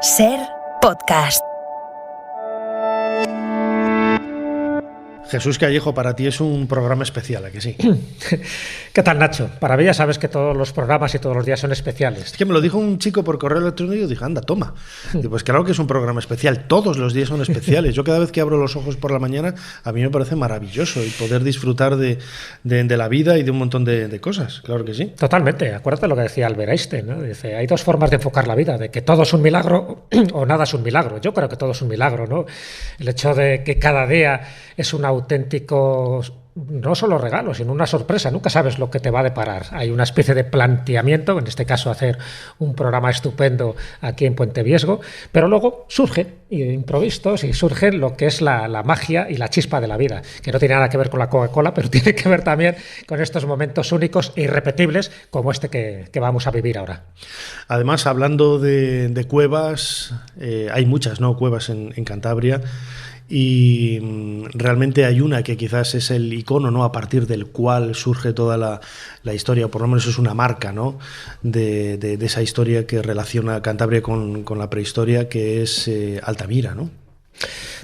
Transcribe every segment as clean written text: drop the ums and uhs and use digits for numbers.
Ser Podcast. Jesús Callejo, para ti es un programa especial, ¿a que sí? ¿Qué tal, Nacho? Para mí ya sabes que todos los programas y todos los días son especiales. Es que me lo dijo un chico por correo electrónico y dije, anda, toma. Y pues claro que es un programa especial, todos los días son especiales. Yo cada vez que abro los ojos por la mañana, a mí me parece maravilloso el poder disfrutar de la vida y de un montón de cosas, claro que sí. Totalmente, acuérdate lo que decía Albert Einstein, ¿no? Dice, hay dos formas de enfocar la vida, de que todo es un milagro o nada es un milagro. Yo creo que todo es un milagro, ¿no? El hecho de que cada día es un auténtico, no solo regalo, sino una sorpresa. Nunca sabes lo que te va a deparar. Hay una especie de planteamiento, en este caso hacer un programa estupendo aquí en Puente Viesgo, pero luego surge improvistos y surge lo que es la magia y la chispa de la vida, que no tiene nada que ver con la Coca-Cola, pero tiene que ver también con estos momentos únicos e irrepetibles como este que vamos a vivir ahora. Además, hablando de cuevas, hay muchas, ¿no?, cuevas en Cantabria. Y realmente hay una que quizás es el icono, ¿no?, a partir del cual surge toda la historia, o por lo menos es una marca, ¿no?, de esa historia que relaciona Cantabria con la prehistoria, que es Altamira, ¿no?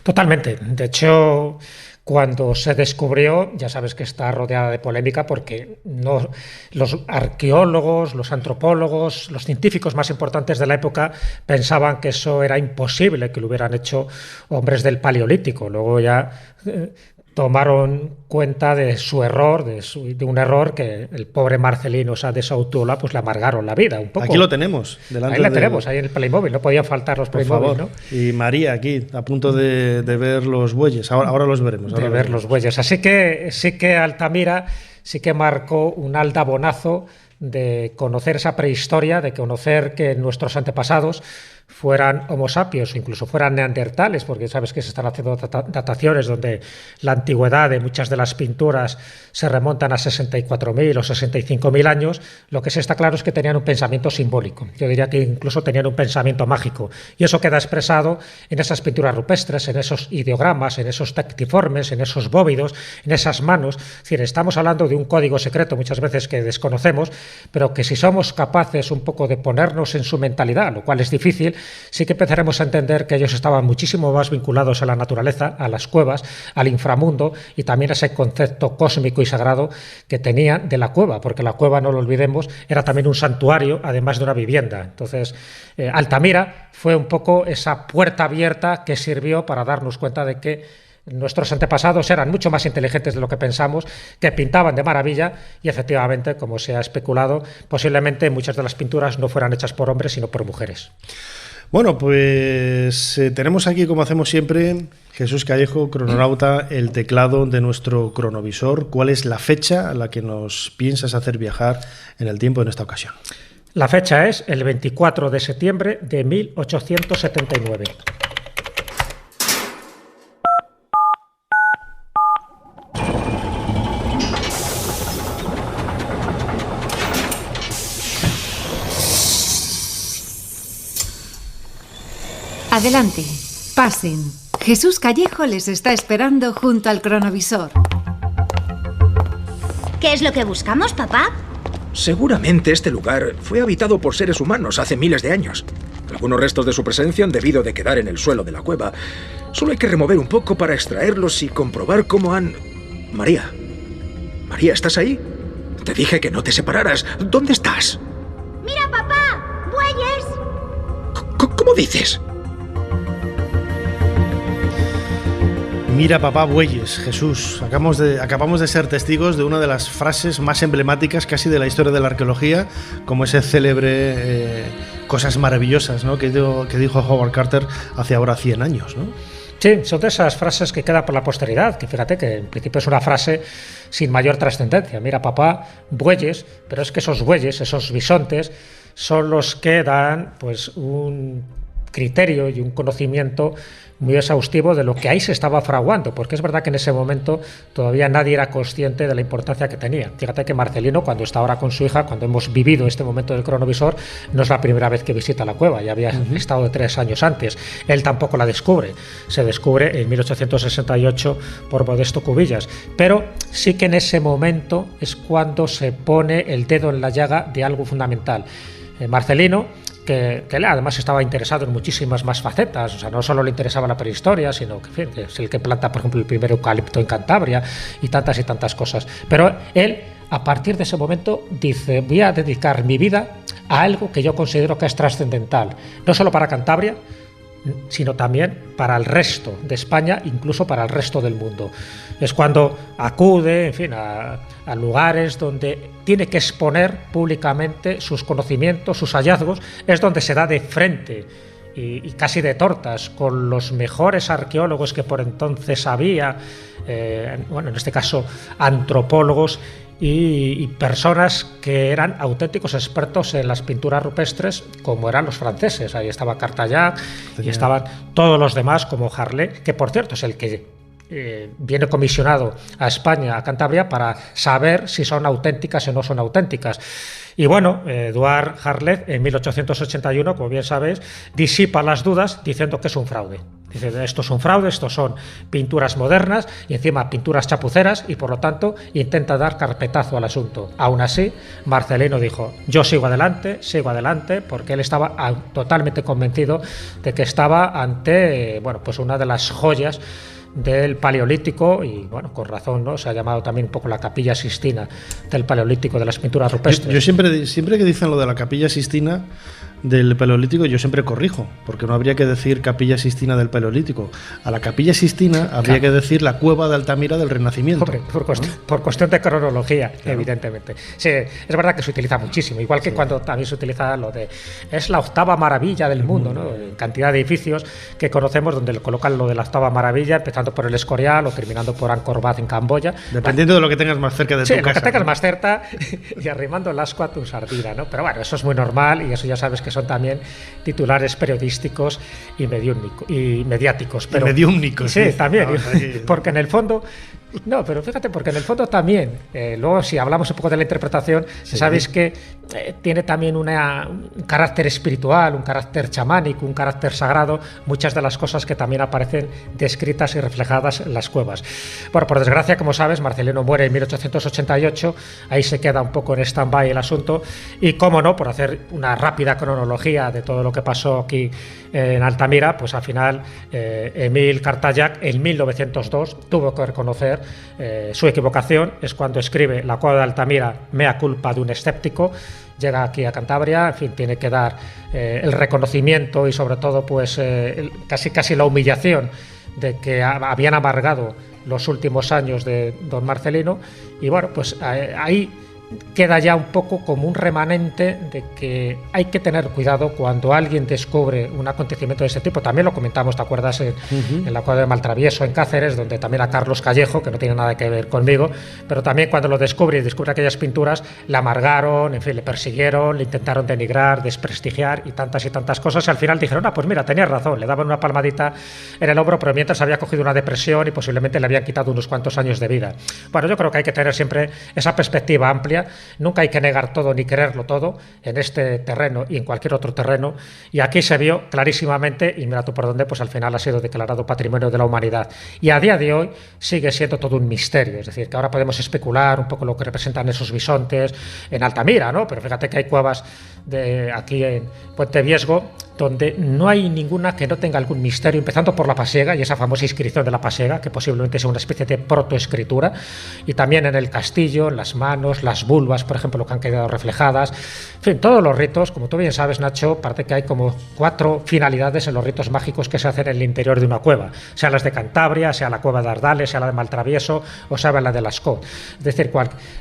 Totalmente. De hecho, cuando se descubrió, ya sabes que está rodeada de polémica porque los arqueólogos, los antropólogos, los científicos más importantes de la época pensaban que eso era imposible, que lo hubieran hecho hombres del Paleolítico. Luego ya tomaron cuenta de su error, de un error que el pobre Marcelino Sá de Sautuola pues le amargaron la vida un poco. Aquí lo tenemos. Delante ahí la tenemos, ahí en el Playmobil, no podían faltar los Playmobil, ¿no? Y María aquí, a punto de ver los bueyes, ahora los veremos. Los bueyes, así que sí que Altamira sí que marcó un aldabonazo de conocer esa prehistoria, de conocer que nuestros antepasados fueran homo sapiens o incluso fueran neandertales, porque sabes que se están haciendo dataciones donde la antigüedad de muchas de las pinturas se remontan a 64.000 o 65.000 años. Lo que sí está claro es que tenían un pensamiento simbólico. Yo diría que incluso tenían un pensamiento mágico. Y eso queda expresado en esas pinturas rupestres, en esos ideogramas, en esos tectiformes, en esos bóvidos, en esas manos. Es decir, estamos hablando de un código secreto muchas veces que desconocemos, pero que si somos capaces un poco de ponernos en su mentalidad, lo cual es difícil, sí que empezaremos a entender que ellos estaban muchísimo más vinculados a la naturaleza, a las cuevas, al inframundo y también a ese concepto cósmico y sagrado que tenían de la cueva, porque la cueva, no lo olvidemos, era también un santuario, además de una vivienda. Entonces, Altamira fue un poco esa puerta abierta que sirvió para darnos cuenta de que nuestros antepasados eran mucho más inteligentes de lo que pensamos, que pintaban de maravilla y efectivamente, como se ha especulado, posiblemente muchas de las pinturas no fueran hechas por hombres, sino por mujeres. Bueno, pues tenemos aquí, como hacemos siempre, Jesús Callejo, crononauta, el teclado de nuestro cronovisor. ¿Cuál es la fecha a la que nos piensas hacer viajar en el tiempo en esta ocasión? La fecha es el 24 de septiembre de 1879. Adelante, pasen. Jesús Callejo les está esperando junto al cronovisor. ¿Qué es lo que buscamos, papá? Seguramente este lugar fue habitado por seres humanos hace miles de años. Algunos restos de su presencia han debido de quedar en el suelo de la cueva. Solo hay que remover un poco para extraerlos y comprobar cómo han... María. María, ¿estás ahí? Te dije que no te separaras. ¿Dónde estás? ¡Mira, papá! ¡Bueyes! ¿Cómo dices? Mira, papá, bueyes. Jesús, acabamos de ser testigos de una de las frases más emblemáticas casi de la historia de la arqueología, como ese célebre cosas maravillosas, ¿no?, que dijo Howard Carter hace ahora 100 años, ¿no? Sí, son de esas frases que quedan por la posteridad, que fíjate que en principio es una frase sin mayor trascendencia. Mira, papá, bueyes, pero es que esos bueyes, esos bisontes, son los que dan pues un criterio y un conocimiento muy exhaustivo de lo que ahí se estaba fraguando, porque es verdad que en ese momento todavía nadie era consciente de la importancia que tenía. Fíjate que Marcelino, cuando está ahora con su hija, cuando hemos vivido este momento del cronovisor, no es la primera vez que visita la cueva, ya había estado de 3 años antes. Él tampoco la descubre, se descubre en 1868 por Modesto Cubillas, pero sí que en ese momento es cuando se pone el dedo en la llaga de algo fundamental. Marcelino que él además estaba interesado en muchísimas más facetas, o sea, no solo le interesaba la prehistoria, sino que, en fin, que es el que planta, por ejemplo, el primer eucalipto en Cantabria y tantas cosas. Pero él, a partir de ese momento, dice: voy a dedicar mi vida a algo que yo considero que es trascendental, no solo para Cantabria, sino también para el resto de España, incluso para el resto del mundo. Es cuando acude, en fin, a lugares donde tiene que exponer públicamente sus conocimientos, sus hallazgos, es donde se da de frente y casi de tortas con los mejores arqueólogos que por entonces había, bueno, en este caso antropólogos y personas que eran auténticos expertos en las pinturas rupestres, como eran los franceses. Ahí estaba Cartayac y estaban todos los demás, como Harlet, que por cierto es el que viene comisionado a España, a Cantabria, para saber si son auténticas o no son auténticas. Y bueno, Eduard Harlet, en 1881, como bien sabéis, disipa las dudas diciendo que es un fraude. Dice: esto es un fraude, esto son pinturas modernas y encima pinturas chapuceras, y por lo tanto intenta dar carpetazo al asunto. Aún así, Marcelino dijo: yo sigo adelante, porque él estaba totalmente convencido de que estaba ante, bueno, pues una de las joyas del Paleolítico, y bueno, con razón, ¿no? Se ha llamado también un poco la Capilla Sistina del Paleolítico, de las pinturas rupestres. Yo siempre que dicen lo de la Capilla Sistina del Paleolítico, yo siempre corrijo, porque no habría que decir Capilla Sistina del Paleolítico. A la Capilla Sistina habría que decir la cueva de Altamira del Renacimiento. Hombre, por cuestión de cronología, claro. Evidentemente. Sí, es verdad que se utiliza muchísimo, igual que cuando también se utiliza lo de es la octava maravilla del mundo, ¿no? En cantidad de edificios que conocemos donde le colocan lo de la octava maravilla, empezando por el Escorial o terminando por Angkor Wat en Camboya. Dependiendo de lo que tengas más cerca de tu casa. Sí, lo que tengas más cerca y arrimando el ascua a tu sardina, ¿no? Pero bueno, eso es muy normal, y eso ya sabes que son también titulares periodísticos y mediáticos. Pero, mediúmnicos. Sí, también. Porque en el fondo... No, pero fíjate, porque en el fondo también, luego si hablamos un poco de la interpretación, sabéis que tiene también un carácter espiritual, un carácter chamánico, un carácter sagrado, muchas de las cosas que también aparecen descritas y reflejadas en las cuevas. Bueno, por desgracia, como sabes, Marcelino muere en 1888, ahí se queda un poco en stand-by el asunto, y cómo no, por hacer una rápida cronología de todo lo que pasó aquí en Altamira, pues al final Émile Cartayac en 1902 tuvo que reconocer su equivocación. Es cuando escribe La cueva de Altamira, mea culpa de un escéptico. Llega aquí a Cantabria, en fin, tiene que dar el reconocimiento y sobre todo pues casi la humillación de que habían amargado los últimos años de don Marcelino, y bueno, pues ahí queda ya un poco como un remanente de que hay que tener cuidado cuando alguien descubre un acontecimiento de ese tipo. También lo comentamos, ¿te acuerdas? En la cueva de Maltravieso, en Cáceres, donde también a Carlos Callejo, que no tiene nada que ver conmigo, pero también cuando lo descubre y descubre aquellas pinturas, la amargaron, en fin, le persiguieron, le intentaron denigrar, desprestigiar y tantas cosas, y al final dijeron: pues mira, tenías razón, le daban una palmadita en el hombro, pero mientras había cogido una depresión y posiblemente le habían quitado unos cuantos años de vida. Bueno, yo creo que hay que tener siempre esa perspectiva amplia. Nunca hay que negar todo ni quererlo todo en este terreno y en cualquier otro terreno, y aquí se vio clarísimamente, y mira tú por dónde, pues al final ha sido declarado Patrimonio de la Humanidad, y a día de hoy sigue siendo todo un misterio. Es decir, que ahora podemos especular un poco lo que representan esos bisontes en Altamira, ¿no? Pero fíjate que hay cuevas aquí en Puente Viesgo donde no hay ninguna que no tenga algún misterio, empezando por la Pasiega y esa famosa inscripción de la Pasiega, que posiblemente sea una especie de protoescritura, y también en el castillo, en las manos, las vulvas, por ejemplo, que han quedado reflejadas. En fin, todos los ritos, como tú bien sabes, Nacho, parece que hay como 4 finalidades en los ritos mágicos que se hacen en el interior de una cueva, sea las de Cantabria, sea la cueva de Ardales, sea la de Maltravieso o sea la de Lascaux. Es decir,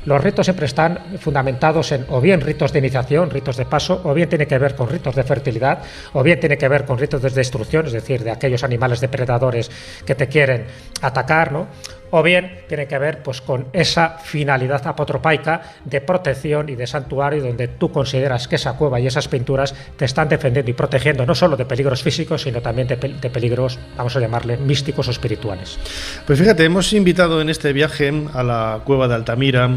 los ritos siempre están fundamentados en o bien ritos de iniciación, ritos de paso, o bien tiene que ver con ritos de fertilidad, o bien tiene que ver con ritos de destrucción, es decir, de aquellos animales depredadores que te quieren atacar, ¿no? O bien tiene que ver pues con esa finalidad apotropaica de protección y de santuario, donde tú consideras que esa cueva y esas pinturas te están defendiendo y protegiendo no solo de peligros físicos, sino también de peligros, vamos a llamarle, místicos o espirituales. Pues fíjate, hemos invitado en este viaje a la cueva de Altamira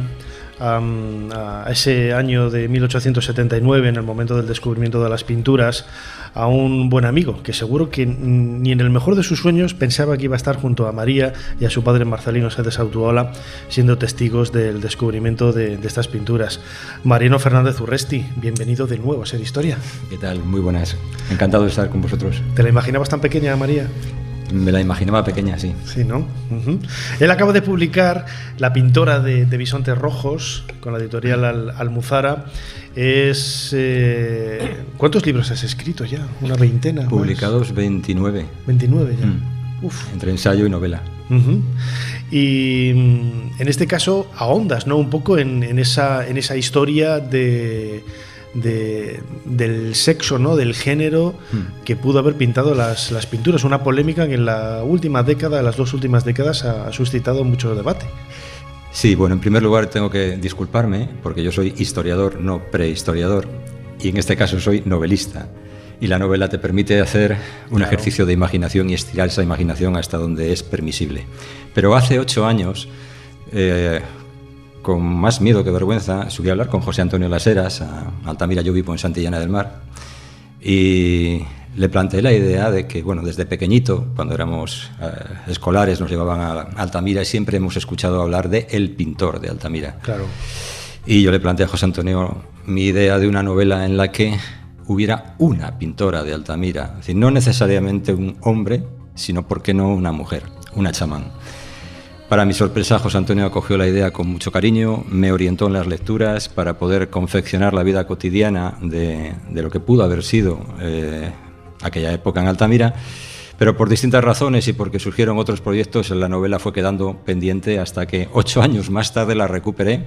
a ese año de 1879, en el momento del descubrimiento de las pinturas, a un buen amigo que seguro que ni en el mejor de sus sueños pensaba que iba a estar junto a María y a su padre Marcelino Sáenz de Sautuola siendo testigos del descubrimiento de estas pinturas. Mariano Fernández Urresti, bienvenido de nuevo a Ser Historia. ¿Qué tal? Muy buenas. Encantado de estar con vosotros. ¿Te la imaginabas tan pequeña, María? Me la imaginaba pequeña, sí. Sí, ¿no? Él acaba de publicar La pintora de bisontes rojos con la editorial Almuzara. ¿Cuántos libros has escrito ya? ¿Una veintena? Publicados más. 29. 29 ya. Uf. Entre ensayo y novela. Y en este caso ahondas, ¿no? Un poco en esa historia del sexo, ¿no? Del género que pudo haber pintado las pinturas. Una polémica que en la última década, las 2 últimas décadas, ha suscitado mucho debate. Sí, bueno, en primer lugar tengo que disculparme porque yo soy historiador, no prehistoriador, y en este caso soy novelista. Y la novela te permite hacer un ejercicio de imaginación y estirar esa imaginación hasta donde es permisible. Pero hace 8 años, con más miedo que vergüenza, subí a hablar con José Antonio Las Heras a Altamira. Yo vivo en Santillana del Mar, y le planteé la idea de que, bueno, desde pequeñito, cuando éramos escolares, nos llevaban a Altamira y siempre hemos escuchado hablar de El pintor de Altamira. Claro. Y yo le planteé a José Antonio mi idea de una novela en la que hubiera una pintora de Altamira, es decir, no necesariamente un hombre, sino, ¿por qué no, una mujer, una chamán? Para mi sorpresa, José Antonio acogió la idea con mucho cariño, me orientó en las lecturas para poder confeccionar la vida cotidiana de lo que pudo haber sido aquella época en Altamira, pero por distintas razones y porque surgieron otros proyectos, la novela fue quedando pendiente hasta que 8 años más tarde la recuperé,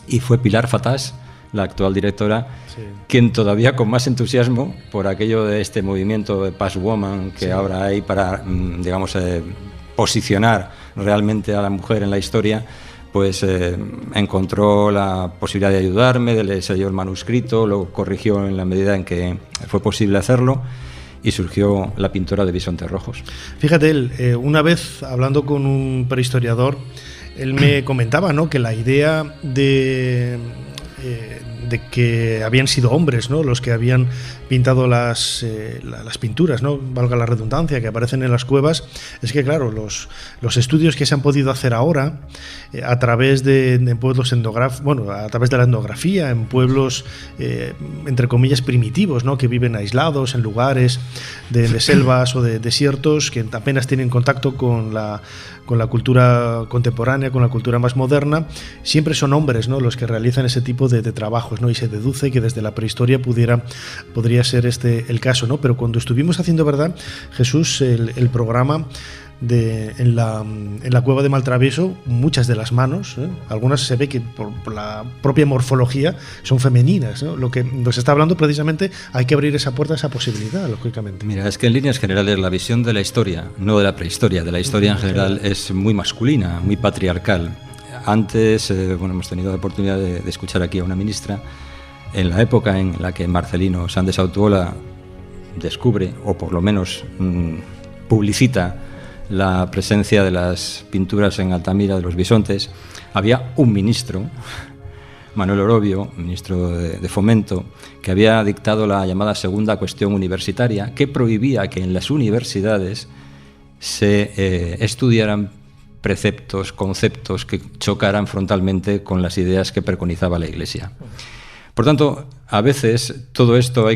y fue Pilar Fatás, la actual directora, quien todavía con más entusiasmo por aquello de este movimiento de Pass Woman que ahora hay para, digamos, posicionar realmente a la mujer en la historia, pues encontró la posibilidad de ayudarme, le selló el manuscrito, lo corrigió en la medida en que fue posible hacerlo, y surgió La pintora de bisontes rojos. Fíjate, él, una vez hablando con un prehistoriador, él me comentaba, ¿no?, que la idea de que habían sido hombres, ¿no?, los que habían pintado las pinturas, ¿no?, valga la redundancia, que aparecen en las cuevas, es que, claro, los estudios que se han podido hacer ahora a través de pueblos a través de la etnografía, en pueblos entre comillas primitivos, ¿no?, que viven aislados en lugares de selvas o de desiertos, que apenas tienen contacto con la cultura contemporánea, con la cultura más moderna, siempre son hombres, ¿no?, los que realizan ese tipo de trabajos, ¿no?, y se deduce que desde la prehistoria podría ser este el caso, ¿no? Pero cuando estuvimos haciendo, ¿verdad, Jesús, el programa en la cueva de Maltravieso, muchas de las manos, algunas se ve que por la propia morfología son femeninas, ¿no? Lo que nos está hablando precisamente, hay que abrir esa puerta, esa posibilidad, lógicamente. Mira, es que en líneas generales la visión de la historia, no de la prehistoria, de la historia en general, es muy masculina, muy patriarcal. Antes, hemos tenido la oportunidad de escuchar aquí a una ministra. En la época en la que Marcelino Sáenz de Sautuola descubre, o por lo menos publicita, la presencia de las pinturas en Altamira de los bisontes, había un ministro, Manuel Orobio, ministro de Fomento, que había dictado la llamada segunda cuestión universitaria, que prohibía que en las universidades se estudiaran preceptos, conceptos que chocaran frontalmente con las ideas que preconizaba la Iglesia. Por tanto, a veces todo esto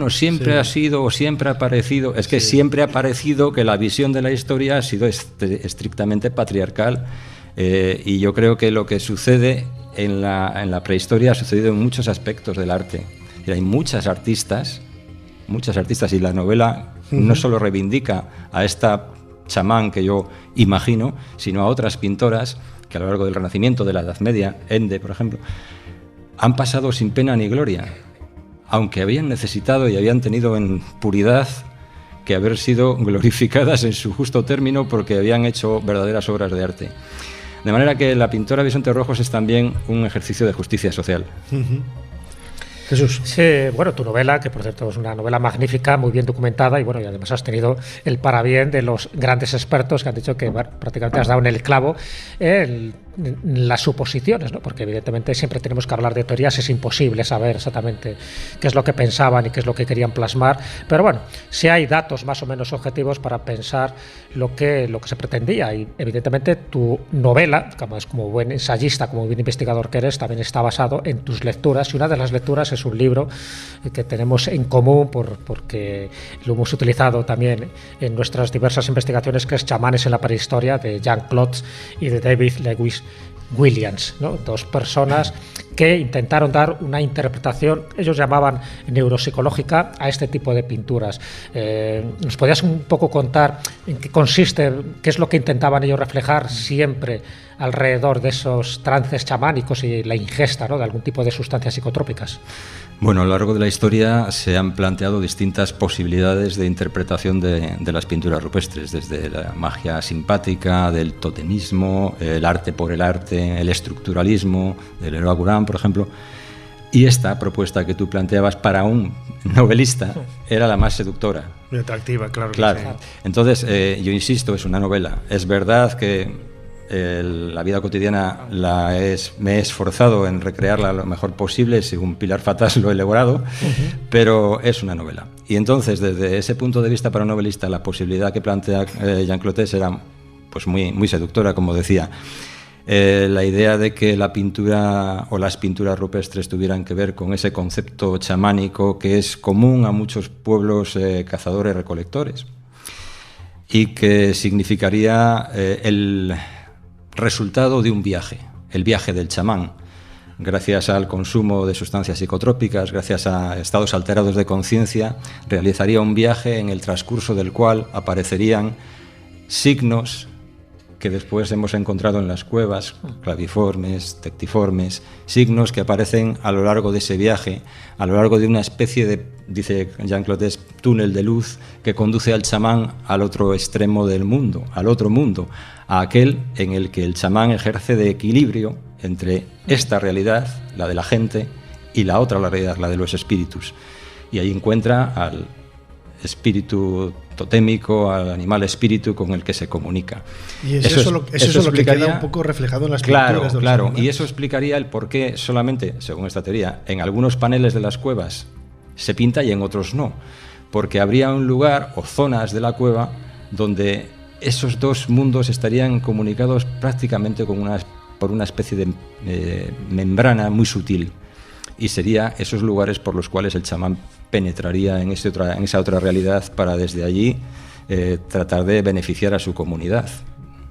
siempre ha sido o siempre ha parecido, es que siempre ha parecido que la visión de la historia ha sido estrictamente patriarcal, y yo creo que lo que sucede en la prehistoria ha sucedido en muchos aspectos del arte. Hay muchas artistas, y la novela no solo reivindica a esta chamán que yo imagino, sino a otras pintoras que a lo largo del Renacimiento, de la Edad Media, Ende, por ejemplo, han pasado sin pena ni gloria, aunque habían necesitado y habían tenido en puridad que haber sido glorificadas en su justo término porque habían hecho verdaderas obras de arte. De manera que La pintora de bisontes rojos es también un ejercicio de justicia social. Jesús. Sí, bueno, tu novela, que por cierto es una novela magnífica, muy bien documentada, y bueno, y además has tenido el parabién de los grandes expertos que han dicho que prácticamente has dado en el clavo. las suposiciones, ¿no? Porque evidentemente siempre tenemos que hablar de teorías, es imposible saber exactamente qué es lo que pensaban y qué es lo que querían plasmar, pero bueno, sí hay datos más o menos objetivos para pensar lo que se pretendía, y evidentemente tu novela, como buen ensayista, como buen investigador que eres, también está basado en tus lecturas, y una de las lecturas es un libro que tenemos en común porque lo hemos utilizado también en nuestras diversas investigaciones, que es Chamanes en la prehistoria, de Jean Klotz y de David Lewis Williams, ¿no? Dos personas que intentaron dar una interpretación, ellos llamaban neuropsicológica, a este tipo de pinturas. ¿Nos podías un poco contar en qué consiste, qué es lo que intentaban ellos reflejar siempre alrededor de esos trances chamánicos y la ingesta, ¿no?, de algún tipo de sustancias psicotrópicas? Bueno, a lo largo de la historia se han planteado distintas posibilidades de interpretación de las pinturas rupestres, desde la magia simpática, del totemismo, el arte por el arte, el estructuralismo, el Leroy Gourand, por ejemplo. Y esta propuesta que tú planteabas para un novelista era la más seductora. Muy atractiva, claro. Claro. Que sí. Entonces, yo insisto, es una novela. Es verdad que la vida cotidiana me he esforzado en recrearla lo mejor posible, según Pilar Fatás lo he elaborado, pero es una novela. Y entonces, desde ese punto de vista para un novelista, la posibilidad que plantea Jean Clotes era pues muy seductora, como decía. La idea de que la pintura o las pinturas rupestres tuvieran que ver con ese concepto chamánico que es común a muchos pueblos cazadores-recolectores y que significaría el resultado de un viaje, el viaje del chamán. Gracias al consumo de sustancias psicotrópicas, gracias a estados alterados de conciencia, realizaría un viaje en el transcurso del cual aparecerían signos que después hemos encontrado en las cuevas, claviformes, tectiformes, signos que aparecen a lo largo de ese viaje, a lo largo de una especie de, dice Jean Clotes, túnel de luz que conduce al chamán al otro extremo del mundo, al otro mundo, a aquel en el que el chamán ejerce de equilibrio entre esta realidad, la de la gente, y la otra, la realidad, la de los espíritus. Y ahí encuentra al espíritu totémico, al animal espíritu con el que se comunica. Y eso es lo que queda un poco reflejado en las pinturas. Claro, y eso explicaría el por qué solamente, según esta teoría, en algunos paneles de las cuevas se pinta y en otros no, porque habría un lugar o zonas de la cueva donde esos dos mundos estarían comunicados prácticamente por una especie de membrana muy sutil, y sería esos lugares por los cuales el chamán penetraría en esa otra realidad para desde allí tratar de beneficiar a su comunidad.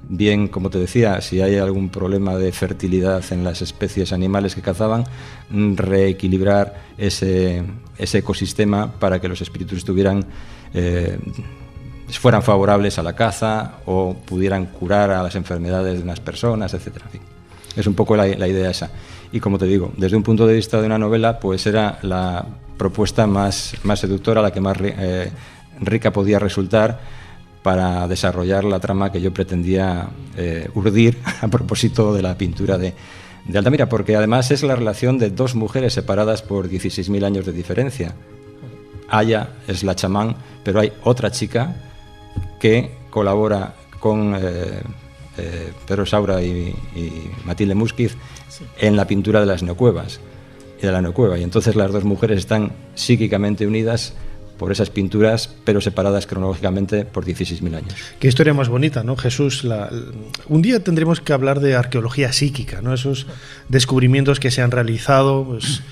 Bien, como te decía, si hay algún problema de fertilidad en las especies animales que cazaban, reequilibrar ese ecosistema para que los espíritus fueran favorables a la caza o pudieran curar a las enfermedades de unas personas, etc. En fin, es un poco la idea esa. Y como te digo, desde un punto de vista de una novela, pues era la propuesta más seductora, la que más rica podía resultar para desarrollar la trama que yo pretendía urdir a propósito de la pintura de Altamira, porque además es la relación de dos mujeres separadas por 16.000 años de diferencia. Aya es la chamán, pero hay otra chica que colabora con Pedro Saura y Matilde Musquiz en la pintura de las neocuevas y de la neocueva, y entonces las dos mujeres están psíquicamente unidas por esas pinturas, pero separadas cronológicamente por 16.000 años. Qué historia más bonita, ¿no, Jesús? Un día tendremos que hablar de arqueología psíquica, ¿no? Esos descubrimientos que se han realizado, pues,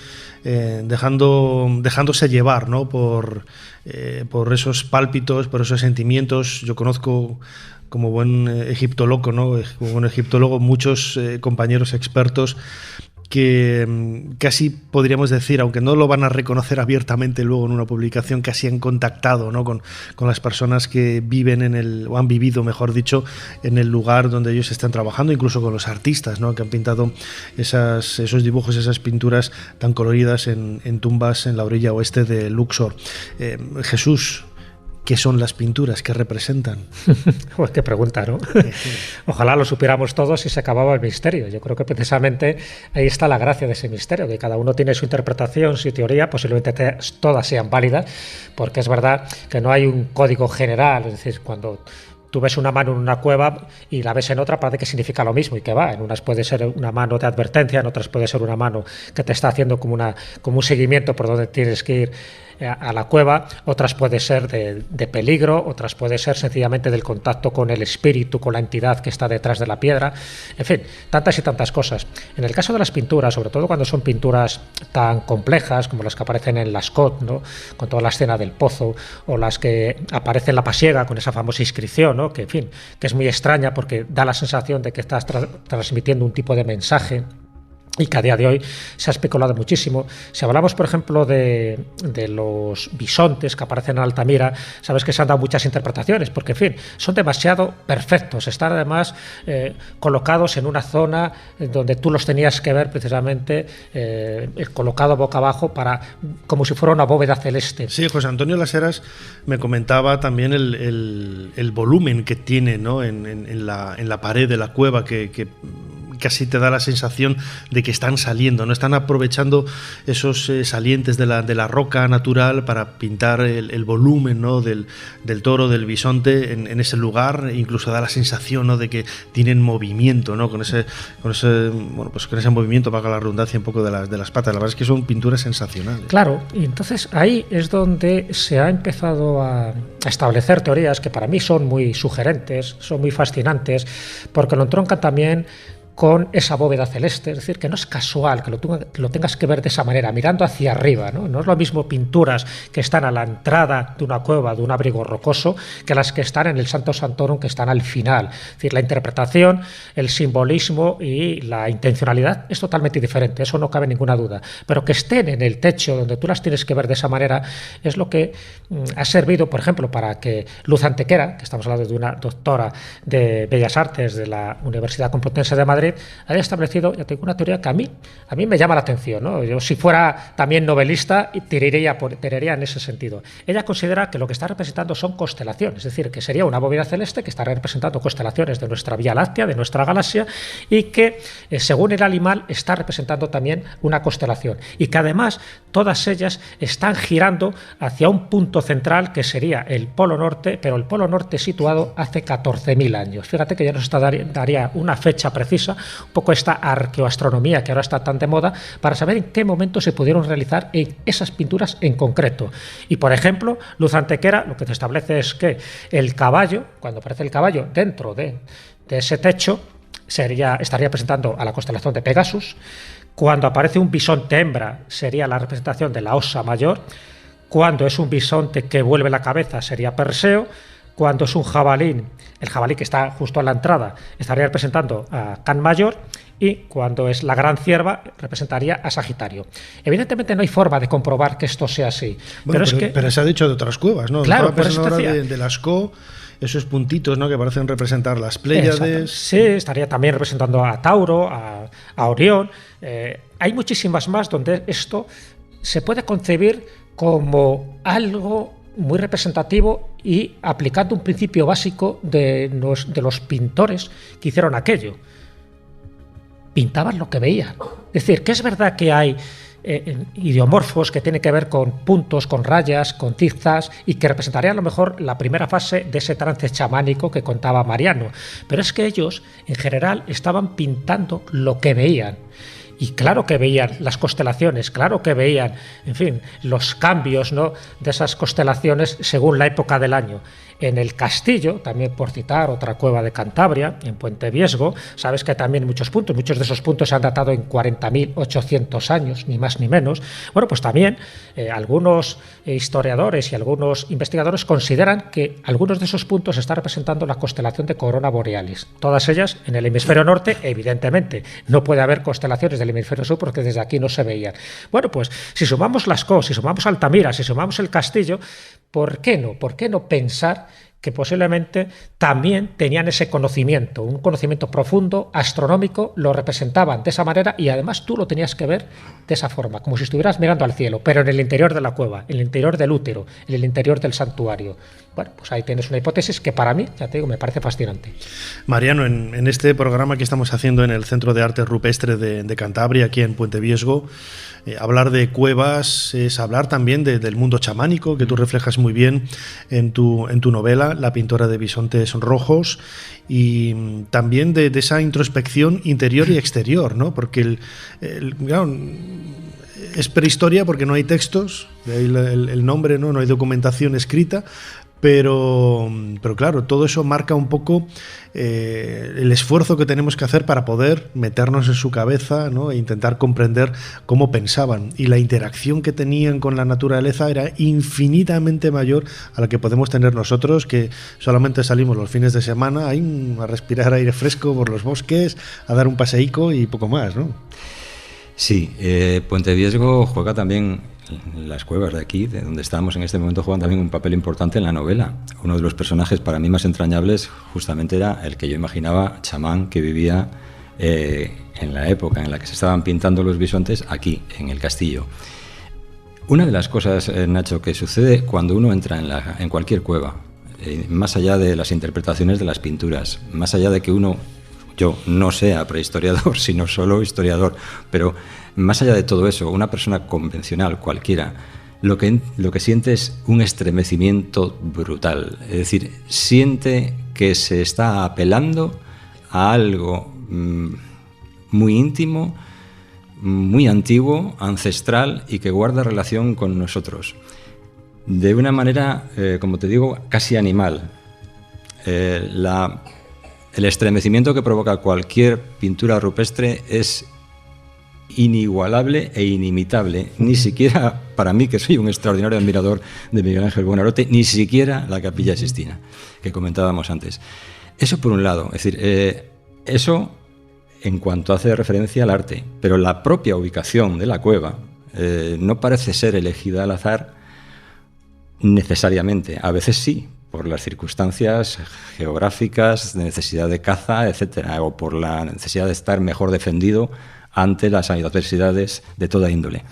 dejándose llevar, ¿no? por esos pálpitos, por esos sentimientos. Yo conozco, como buen egiptólogo, ¿no? Como buen egiptólogo, muchos compañeros expertos que casi podríamos decir, aunque no lo van a reconocer abiertamente luego en una publicación, casi han contactado, ¿no? con las personas que viven o han vivido, mejor dicho, en el lugar donde ellos están trabajando, incluso con los artistas, ¿no? Que han pintado esos dibujos, esas pinturas tan coloridas en tumbas en la orilla oeste de Luxor. Jesús, ¿qué son las pinturas? ¿Qué representan? Pues qué pregunta, ¿no? Ojalá lo supiéramos todos y se acababa el misterio. Yo creo que precisamente ahí está la gracia de ese misterio, que cada uno tiene su interpretación, su teoría, posiblemente todas sean válidas, porque es verdad que no hay un código general. Es decir, cuando tú ves una mano en una cueva y la ves en otra, parece que significa lo mismo y que va. En unas puede ser una mano de advertencia, en otras puede ser una mano que te está haciendo como un seguimiento por donde tienes que ir a la cueva, otras puede ser de peligro, otras puede ser sencillamente del contacto con el espíritu, con la entidad que está detrás de la piedra, en fin, tantas y tantas cosas. En el caso de las pinturas, sobre todo cuando son pinturas tan complejas como las que aparecen en Lascaux, ¿no?, con toda la escena del pozo, o las que aparecen en La Pasiega con esa famosa inscripción, ¿no?, que en fin, que es muy extraña porque da la sensación de que estás transmitiendo un tipo de mensaje, y que a día de hoy se ha especulado muchísimo. Si hablamos, por ejemplo, de los bisontes que aparecen en Altamira, sabes que se han dado muchas interpretaciones, porque, en fin, son demasiado perfectos, están además colocados en una zona donde tú los tenías que ver precisamente colocado boca abajo, como si fuera una bóveda celeste. Sí, José Antonio Las Heras me comentaba también el volumen que tiene, ¿no?, en la pared de la cueva, que casi te da la sensación de que están saliendo, no están aprovechando esos salientes de la roca natural para pintar el volumen, ¿no?, del toro, del bisonte en ese lugar. Incluso da la sensación, ¿no?, de que tienen movimiento, ¿no?, con ese movimiento, valga la redundancia, un poco de las patas. La verdad es que son pinturas sensacionales. Claro, y entonces ahí es donde se ha empezado a establecer teorías que para mí son muy sugerentes, son muy fascinantes, porque lo entroncan también con esa bóveda celeste, es decir, que no es casual que lo tengas que ver de esa manera, mirando hacia arriba, ¿no? No es lo mismo pinturas que están a la entrada de una cueva, de un abrigo rocoso, que las que están en el Santo Santorum, que están al final. Es decir, la interpretación, el simbolismo y la intencionalidad es totalmente diferente, eso no cabe ninguna duda. Pero que estén en el techo, donde tú las tienes que ver de esa manera, es lo que ha servido, por ejemplo, para que Luz Antequera, que estamos hablando de una doctora de Bellas Artes de la Universidad Complutense de Madrid, haya establecido, ya tengo una teoría que a mí me llama la atención, ¿no? Yo, si fuera también novelista, tiraría en ese sentido. Ella considera que lo que está representando son constelaciones, es decir, que sería una bóveda celeste que está representando constelaciones de nuestra Vía Láctea, de nuestra galaxia, y que, según el animal, está representando también una constelación, y que además todas ellas están girando hacia un punto central que sería el Polo Norte, pero el Polo Norte situado hace 14.000 años. Fíjate que ya nos daría una fecha precisa, un poco esta arqueoastronomía que ahora está tan de moda, para saber en qué momento se pudieron realizar esas pinturas en concreto. Y, por ejemplo, Luz Antequera lo que te establece es que el caballo, cuando aparece el caballo dentro de ese techo, estaría presentando a la constelación de Pegasus. Cuando aparece un bisonte hembra, sería la representación de la Osa Mayor. Cuando es un bisonte que vuelve la cabeza, sería Perseo. Cuando es un jabalí, el jabalí que está justo a la entrada, estaría representando a Can Mayor, y cuando es la gran cierva, representaría a Sagitario. Evidentemente no hay forma de comprobar que esto sea así. Bueno, pero se ha dicho de otras cuevas, ¿no? Claro, por eso de Lascaux, esos puntitos, ¿no?, que parecen representar las Pléyades. Sí, estaría también representando a Tauro, a Orión. Hay muchísimas más donde esto se puede concebir como algo muy representativo y aplicando un principio básico de los pintores que hicieron aquello. Pintaban lo que veían. Es decir, que es verdad que hay idiomorfos que tienen que ver con puntos, con rayas, con zigzags, y que representarían a lo mejor la primera fase de ese trance chamánico que contaba Mariano. Pero es que ellos, en general, estaban pintando lo que veían. Y claro que veían las constelaciones, claro que veían, en fin, los cambios, ¿no?, de esas constelaciones según la época del año. En el Castillo, también por citar otra cueva de Cantabria, en Puente Viesgo, sabes que hay también muchos de esos puntos se han datado en 40.800 años, ni más ni menos. Bueno, pues también algunos historiadores y algunos investigadores consideran que algunos de esos puntos están representando la constelación de Corona Borealis. Todas ellas en el hemisferio norte, evidentemente. No puede haber constelaciones del hemisferio sur porque desde aquí no se veían. Bueno, pues si sumamos Lascaux, si sumamos Altamira, si sumamos el Castillo, ¿por qué no? ¿Por qué no pensar que posiblemente también tenían ese conocimiento, un conocimiento profundo, astronómico, lo representaban de esa manera y además tú lo tenías que ver de esa forma, como si estuvieras mirando al cielo, pero en el interior de la cueva, en el interior del útero, en el interior del santuario? Bueno, pues ahí tienes una hipótesis que para mí, ya te digo, me parece fascinante. Mariano, en este programa que estamos haciendo en el Centro de Arte Rupestre de Cantabria, aquí en Puente Viesgo, hablar de cuevas es hablar también del mundo chamánico, que tú reflejas muy bien en tu novela. Almuzara, la pintora de bisontes rojos, y también de esa introspección interior y exterior, ¿no? Porque claro, es prehistoria porque no hay textos, de ahí el nombre, ¿no? No hay documentación escrita, pero claro, todo eso marca un poco el esfuerzo que tenemos que hacer para poder meternos en su cabeza, ¿no? E intentar comprender cómo pensaban, y la interacción que tenían con la naturaleza era infinitamente mayor a la que podemos tener nosotros, que solamente salimos los fines de semana a respirar aire fresco por los bosques, a dar un paseico y poco más, ¿no? Sí, Puente Viesgo juega también, las cuevas de aquí, de donde estamos en este momento, juegan también un papel importante en la novela. Uno de los personajes para mí más entrañables justamente era el que yo imaginaba, chamán, que vivía en la época en la que se estaban pintando los bisontes aquí, en el castillo. Una de las cosas, Nacho, que sucede cuando uno entra en cualquier cueva, más allá de las interpretaciones de las pinturas, más allá de que yo no sea prehistoriador, sino solo historiador, pero más allá de todo eso, una persona convencional, cualquiera, lo que siente es un estremecimiento brutal. Es decir, siente que se está apelando a algo muy íntimo, muy antiguo, ancestral, y que guarda relación con nosotros. De una manera, como te digo, casi animal. El estremecimiento que provoca cualquier pintura rupestre es inigualable e inimitable. Ni siquiera para mí, que soy un extraordinario admirador de Miguel Ángel Buonarroti, ni siquiera la Capilla Sixtina, que comentábamos antes. Eso por un lado, es decir, eso en cuanto hace referencia al arte, pero la propia ubicación de la cueva no parece ser elegida al azar necesariamente. A veces sí, por las circunstancias geográficas, de necesidad de caza, etcétera, o por la necesidad de estar mejor defendido ante las adversidades de toda índole.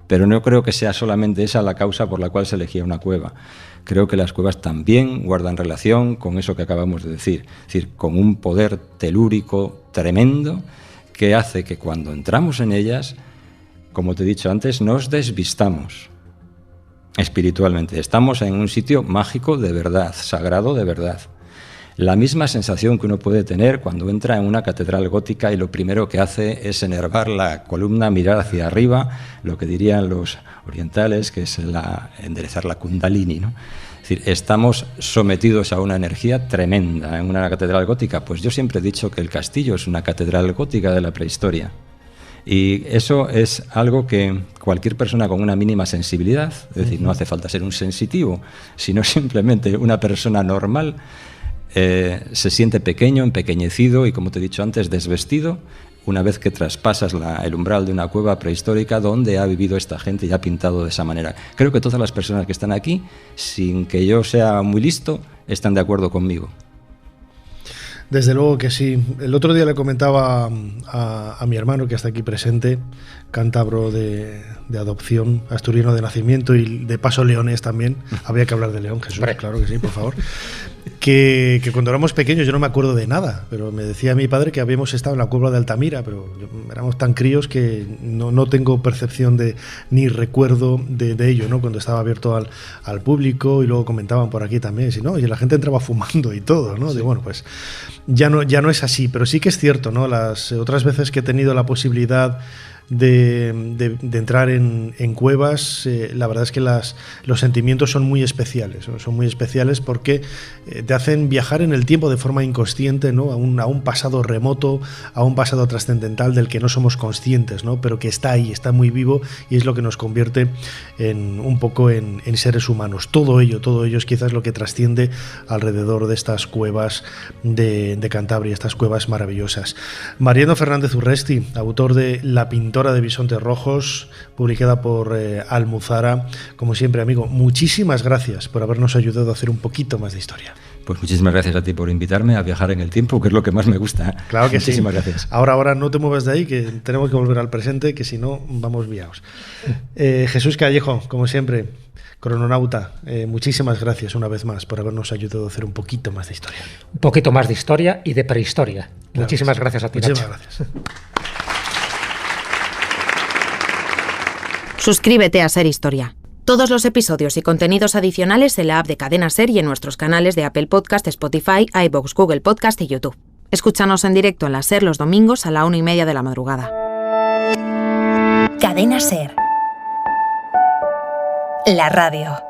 Pero no creo que sea solamente esa la causa por la cual se elegía una cueva. Creo que las cuevas también guardan relación con eso que acabamos de decir, es decir, con un poder telúrico tremendo que hace que cuando entramos en ellas, como te he dicho antes, nos desvistamos espiritualmente. Estamos en un sitio mágico de verdad, sagrado de verdad. La misma sensación que uno puede tener cuando entra en una catedral gótica y lo primero que hace es enervar la columna, mirar hacia arriba, lo que dirían los orientales, que es enderezar la kundalini, ¿no? Es decir, estamos sometidos a una energía tremenda en una catedral gótica. Pues yo siempre he dicho que el castillo es una catedral gótica de la prehistoria. Y eso es algo que cualquier persona con una mínima sensibilidad, es decir, no hace falta ser un sensitivo, sino simplemente una persona normal, se siente pequeño, empequeñecido y, como te he dicho antes, desvestido una vez que traspasas el umbral de una cueva prehistórica donde ha vivido esta gente y ha pintado de esa manera. Creo que todas las personas que están aquí, sin que yo sea muy listo, están de acuerdo conmigo. Desde luego que sí. El otro día le comentaba a mi hermano, que está aquí presente, cántabro de adopción, asturiano de nacimiento y de paso leonés también. Había que hablar de León, Jesús, claro que sí, por favor. Que cuando éramos pequeños yo no me acuerdo de nada, pero me decía mi padre que habíamos estado en la cueva de Altamira, pero éramos tan críos que no tengo percepción ni recuerdo de ello, ¿no? Cuando estaba abierto al público, y luego comentaban por aquí también, y la gente entraba fumando y todo, ¿no? Sí. Bueno, pues ya no es así, pero sí que es cierto, ¿no? Las otras veces que he tenido la posibilidad de entrar en cuevas, la verdad es que los sentimientos son muy especiales, ¿no? Son muy especiales porque te hacen viajar en el tiempo de forma inconsciente, ¿no? a un pasado remoto, a un pasado trascendental del que no somos conscientes, ¿no? Pero que está ahí, está muy vivo, y es lo que nos convierte un poco en seres humanos. Todo ello es quizás lo que trasciende alrededor de estas cuevas de Cantabria, estas cuevas maravillosas. Mariano Fernández Urresti, autor de La pintora de bisontes rojos, publicada por Almuzara. Como siempre, amigo, muchísimas gracias por habernos ayudado a hacer un poquito más de historia. Pues muchísimas gracias a ti por invitarme a viajar en el tiempo, que es lo que más me gusta. Claro que muchísimas gracias. Ahora no te muevas de ahí, que tenemos que volver al presente, que si no vamos viados. Jesús Callejo, como siempre, crononauta, muchísimas gracias una vez más por habernos ayudado a hacer un poquito más de historia. Un poquito más de historia y de prehistoria. Claro, muchísimas gracias a ti, muchísimas Nacho. Gracias. Suscríbete a Ser Historia. Todos los episodios y contenidos adicionales en la app de Cadena SER y en nuestros canales de Apple Podcast, Spotify, iVoox, Google Podcast y YouTube. Escúchanos en directo en la SER los domingos a la 1:30 de la madrugada. Cadena SER. La radio.